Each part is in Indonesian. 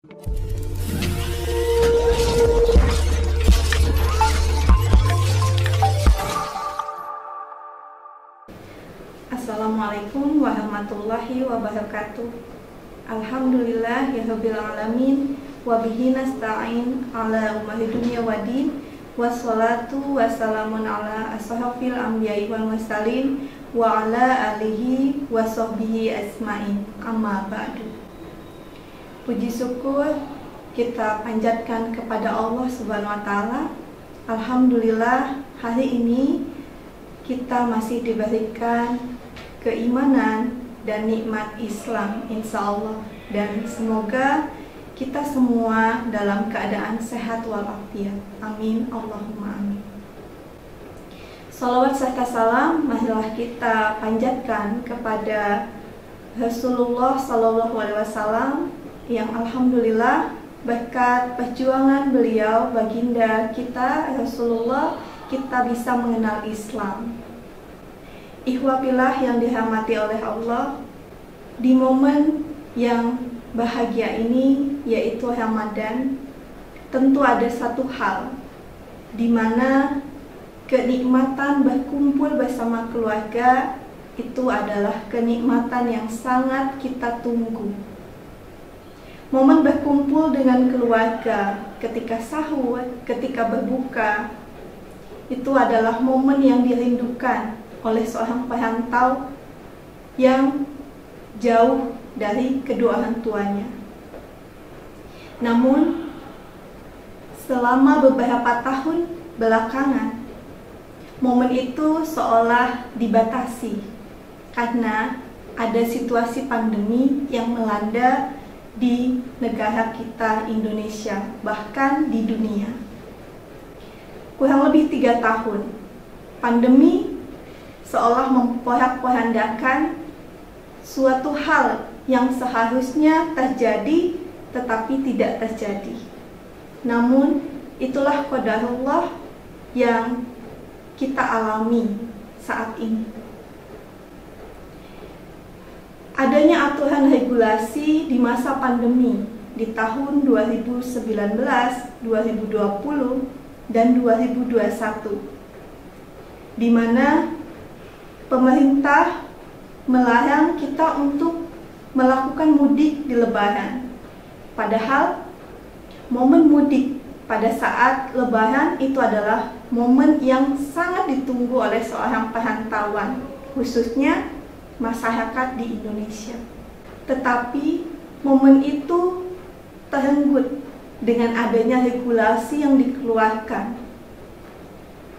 Assalamualaikum warahmatullahi wabarakatuh. Alhamdulillah ya rabbil alamin, wa bihi nasta'in ala umuri dunya waddin, wassalatu wassalamun ala ashrafil anbiya'i wal mursalin wa ala alihi wa sahbihi ajmain. Amma ba'du. Puji syukur kita panjatkan kepada Allah Subhanahu wa taala. Alhamdulillah hari ini kita masih diberikan keimanan dan nikmat Islam, insya Allah, dan semoga kita semua dalam keadaan sehat walafiat. Amin, Allahumma amin. Salawat serta salam marilah kita panjatkan kepada Rasulullah Sallallahu Alaihi Wasallam yang alhamdulillah berkat perjuangan beliau, baginda kita Rasulullah, kita bisa mengenal Islam. Ikhwatillah yang dirahmati oleh Allah, di momen yang bahagia ini yaitu Ramadan, tentu ada satu hal di mana kenikmatan berkumpul bersama keluarga itu adalah kenikmatan yang sangat kita tunggu. Momen berkumpul dengan keluarga ketika sahur, ketika berbuka, itu adalah momen yang dirindukan oleh seorang perantau yang jauh dari kedua orang tuanya. Namun, selama beberapa tahun belakangan, momen itu seolah dibatasi karena ada situasi pandemi yang melanda di negara kita Indonesia, bahkan di dunia. Kurang lebih 3 tahun, pandemi seolah memporak-porandakan suatu hal yang seharusnya terjadi tetapi tidak terjadi. Namun itulah qadarullah yang kita alami saat ini. Adanya aturan regulasi di masa pandemi di tahun 2019, 2020, dan 2021, di mana pemerintah melarang kita untuk melakukan mudik di Lebaran. Padahal momen mudik pada saat Lebaran itu adalah momen yang sangat ditunggu oleh seorang perantauan, khususnya masyarakat di Indonesia. Tetapi momen itu terenggut dengan adanya regulasi yang dikeluarkan.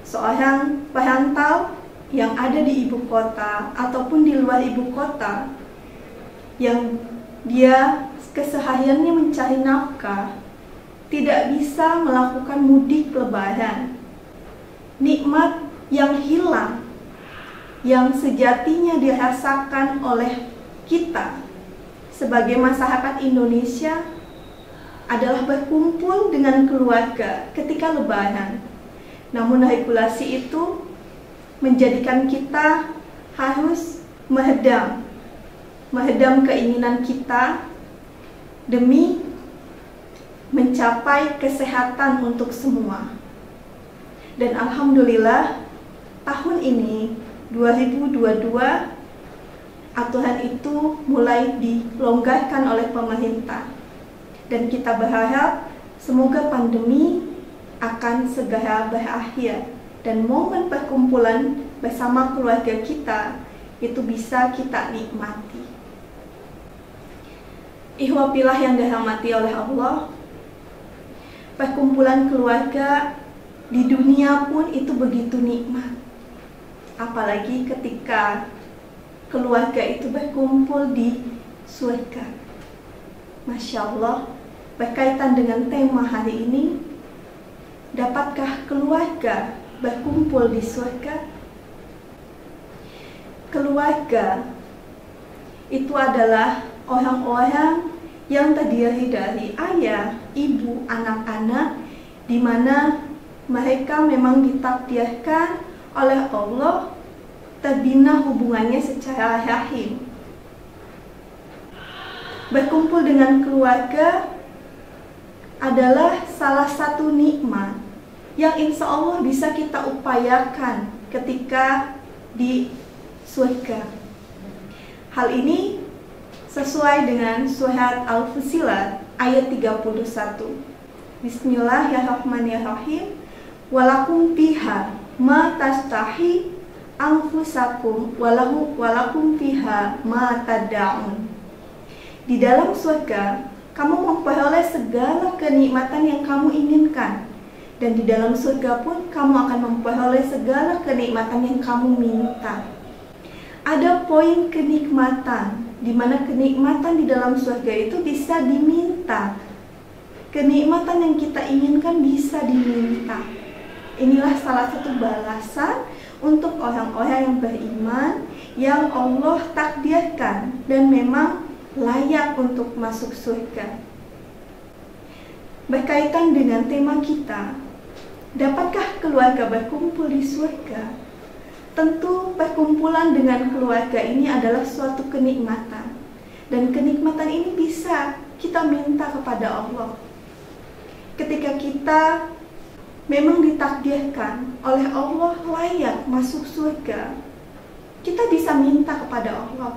Seorang perantau yang ada di ibu kota ataupun di luar ibu kota, yang dia kesehariannya mencari nafkah, tidak bisa melakukan mudik Lebaran. Nikmat yang hilang, yang sejatinya dirasakan oleh kita sebagai masyarakat Indonesia adalah berkumpul dengan keluarga ketika Lebaran. Namun regulasi itu menjadikan kita harus menghedam keinginan kita demi mencapai kesehatan untuk semua. Dan alhamdulillah tahun ini 2022 aturan itu mulai dilonggarkan oleh pemerintah, dan kita berharap semoga pandemi akan segera berakhir dan momen perkumpulan bersama keluarga kita itu bisa kita nikmati. Ikhwatillah yang dirahmati oleh Allah, perkumpulan keluarga di dunia pun itu begitu nikmat. Apalagi ketika keluarga itu berkumpul di surga. Masya Allah, berkaitan dengan tema hari ini, dapatkah keluarga berkumpul di surga? Keluarga itu adalah orang-orang yang terdiri dari ayah, ibu, anak-anak, di mana mereka memang ditakdirkan oleh Allah terbina hubungannya secara rahim. Berkumpul dengan keluarga adalah salah satu nikmat yang insya Allah bisa kita upayakan ketika di surga. Hal ini sesuai dengan surat Al-Fussilat ayat 31. Bismillahirrahmanirrahim. Walakum fiha ma tastahi anfusakum walakum fiha ma tad'un. Di dalam surga kamu memperoleh segala kenikmatan yang kamu inginkan, dan di dalam surga pun kamu akan memperoleh segala kenikmatan yang kamu minta. Ada poin kenikmatan, di mana kenikmatan di dalam surga itu bisa diminta. Kenikmatan yang kita inginkan bisa diminta. Inilah salah satu balasan untuk orang-orang yang beriman, yang Allah takdirkan dan memang layak untuk masuk surga. Berkaitan dengan tema kita, dapatkah keluarga berkumpul di surga? Tentu perkumpulan dengan keluarga ini adalah suatu kenikmatan, dan kenikmatan ini bisa kita minta kepada Allah. Ketika kita memang ditakdirkan oleh Allah layak masuk surga, kita bisa minta kepada Allah.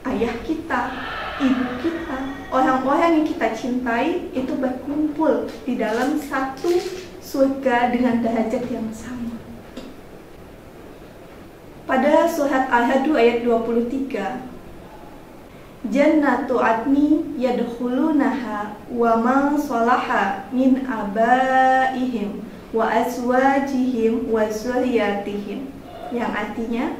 Ayah kita, ibu kita, orang-orang yang kita cintai itu berkumpul di dalam satu surga dengan derajat yang sama. Pada surat Al-Hajj ayat 23, Jannatu adni yadkhulunaha wa man salaha min abaihim wa azwajihim wa zurriyatihim, yang artinya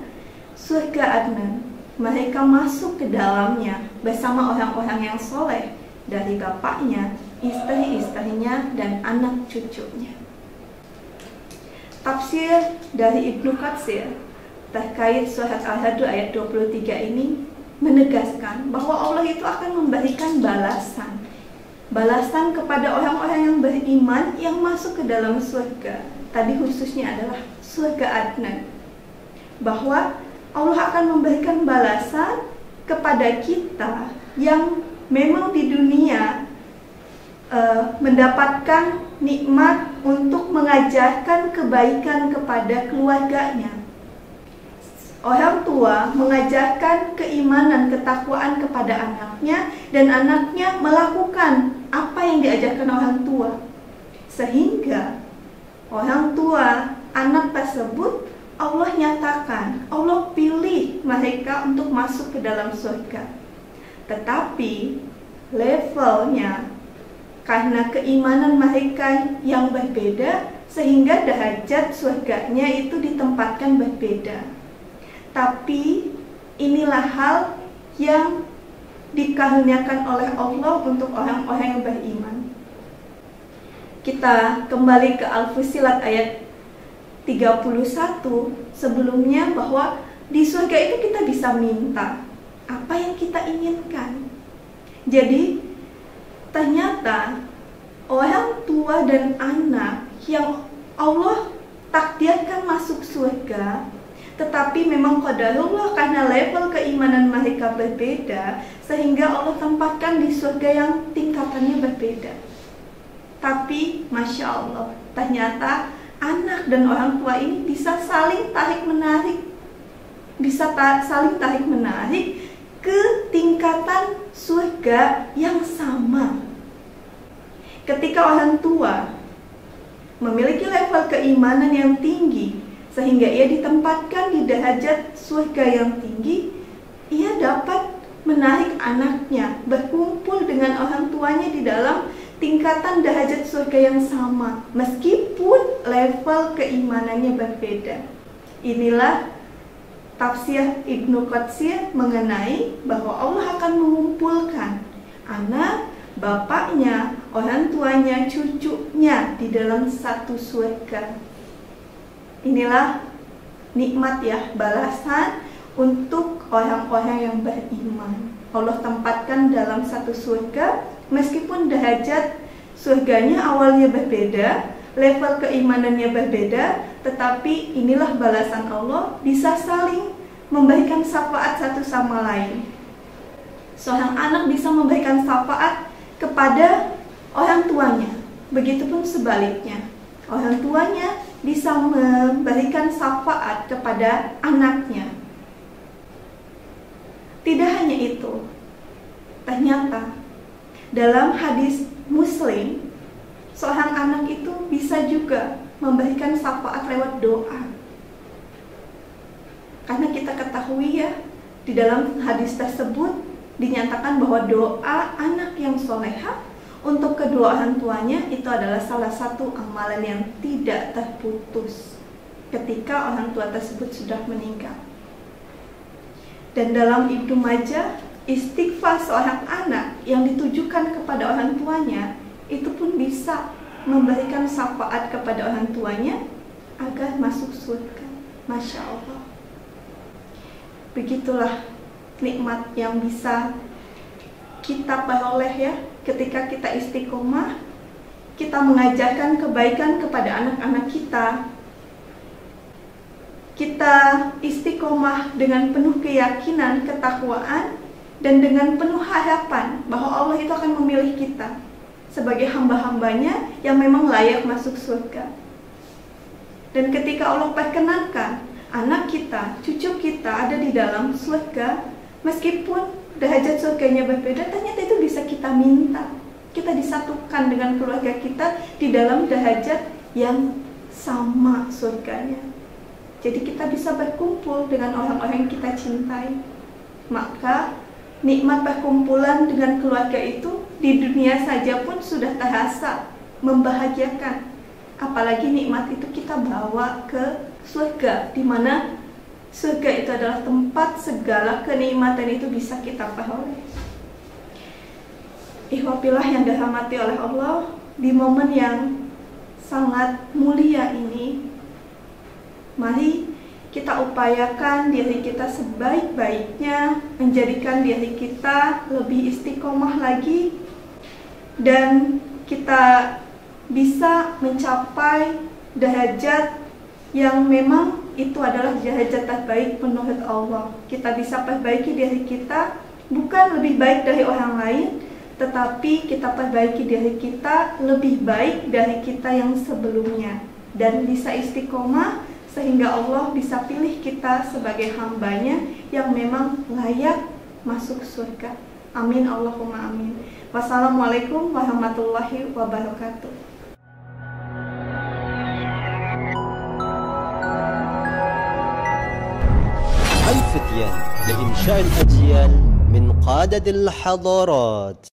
surga Adnan, mereka masuk ke dalamnya bersama orang-orang yang soleh dari bapaknya, istri-istrinya, dan anak cucunya. Tafsir dari Ibnu Katsir terkait surat Al-Hajj ayat 23 ini menegaskan bahwa Allah itu akan memberikan balasan kepada orang-orang yang beriman yang masuk ke dalam surga. Tadi khususnya adalah surga Adnan, bahwa Allah akan memberikan balasan kepada kita yang memang di dunia mendapatkan nikmat untuk mengajarkan kebaikan kepada keluarganya. Orang tua mengajarkan keimanan, ketakwaan kepada anaknya, dan anaknya melakukan apa yang diajarkan orang tua, sehingga orang tua anak tersebut Allah nyatakan, Allah pilih mereka untuk masuk ke dalam surga. Tetapi levelnya, karena keimanan mereka yang berbeda, sehingga derajat surganya itu ditempatkan berbeda. Tapi inilah hal yang dikaruniakan oleh Allah untuk orang-orang yang beriman. Kita kembali ke Al-Fussilat ayat 31 sebelumnya, bahwa di surga itu kita bisa minta apa yang kita inginkan. Jadi ternyata orang tua dan anak yang Allah takdirkan masuk surga, tetapi memang qadarullah karena level keimanan mereka berbeda, sehingga Allah tempatkan di surga yang tingkatannya berbeda. Tapi Masya Allah, ternyata anak dan orang tua ini bisa saling tarik-menarik, ke tingkatan surga yang sama. Ketika orang tua memiliki level keimanan yang tinggi, sehingga ia ditempatkan di derajat surga yang tinggi, ia dapat menarik anaknya berkumpul dengan orang tuanya di dalam tingkatan derajat surga yang sama, meskipun level keimanannya berbeda. Inilah tafsir Ibnu Katsir mengenai bahwa Allah akan mengumpulkan anak, bapaknya, orang tuanya, cucunya di dalam satu surga. Inilah nikmat ya, balasan untuk orang-orang yang beriman. Allah tempatkan dalam satu surga, meskipun derajat surganya awalnya berbeda, level keimanannya berbeda, tetapi inilah balasan Allah, bisa saling memberikan syafaat satu sama lain. Seorang anak bisa memberikan syafaat kepada orang tuanya. Begitupun sebaliknya, orang tuanya bisa memberikan syafaat kepada anaknya. Tidak hanya itu, ternyata dalam hadis Muslim, seorang anak itu bisa juga memberikan syafaat lewat doa. Karena kita ketahui ya, di dalam hadis tersebut dinyatakan bahwa doa anak yang solehah untuk kedua orang tuanya itu adalah salah satu amalan yang tidak terputus ketika orang tua tersebut sudah meninggal. Dan dalam Ibnu Majah, istighfar seorang anak yang ditujukan kepada orang tuanya itu pun bisa memberikan syafaat kepada orang tuanya agar masuk surga. Masya Allah. Begitulah nikmat yang bisa kita peroleh ya ketika kita istiqomah, kita mengajarkan kebaikan kepada anak-anak kita. Kita istiqomah dengan penuh keyakinan, ketakwaan, dan dengan penuh harapan bahwa Allah itu akan memilih kita sebagai hamba-hambanya yang memang layak masuk surga. Dan ketika Allah perkenankan anak kita, cucu kita ada di dalam surga, meskipun derajat surganya berbeda, ternyata itu bisa kita minta. Kita disatukan dengan keluarga kita di dalam derajat yang sama surganya. Jadi kita bisa berkumpul dengan orang-orang yang kita cintai. Maka nikmat perkumpulan dengan keluarga itu di dunia saja pun sudah terasa membahagiakan. Apalagi nikmat itu kita bawa ke surga, di mana surga itu adalah tempat segala kenikmatan itu bisa kita peroleh. Ikhwafillah yang dirahmati oleh Allah, di momen yang sangat mulia ini, mari kita upayakan diri kita sebaik-baiknya, menjadikan diri kita lebih istiqomah lagi, dan kita bisa mencapai derajat yang memang itu adalah derajat terbaik menurut Allah. Kita bisa perbaiki diri kita, bukan lebih baik dari orang lain, tetapi kita perbaiki diri kita lebih baik dari kita yang sebelumnya, dan bisa istiqomah sehingga Allah bisa pilih kita sebagai hambanya yang memang layak masuk surga. Amin Allahumma amin. Wassalamualaikum warahmatullahi wabarakatuh. الفتيان لإنشاء الأجيال من قادة الحضارات.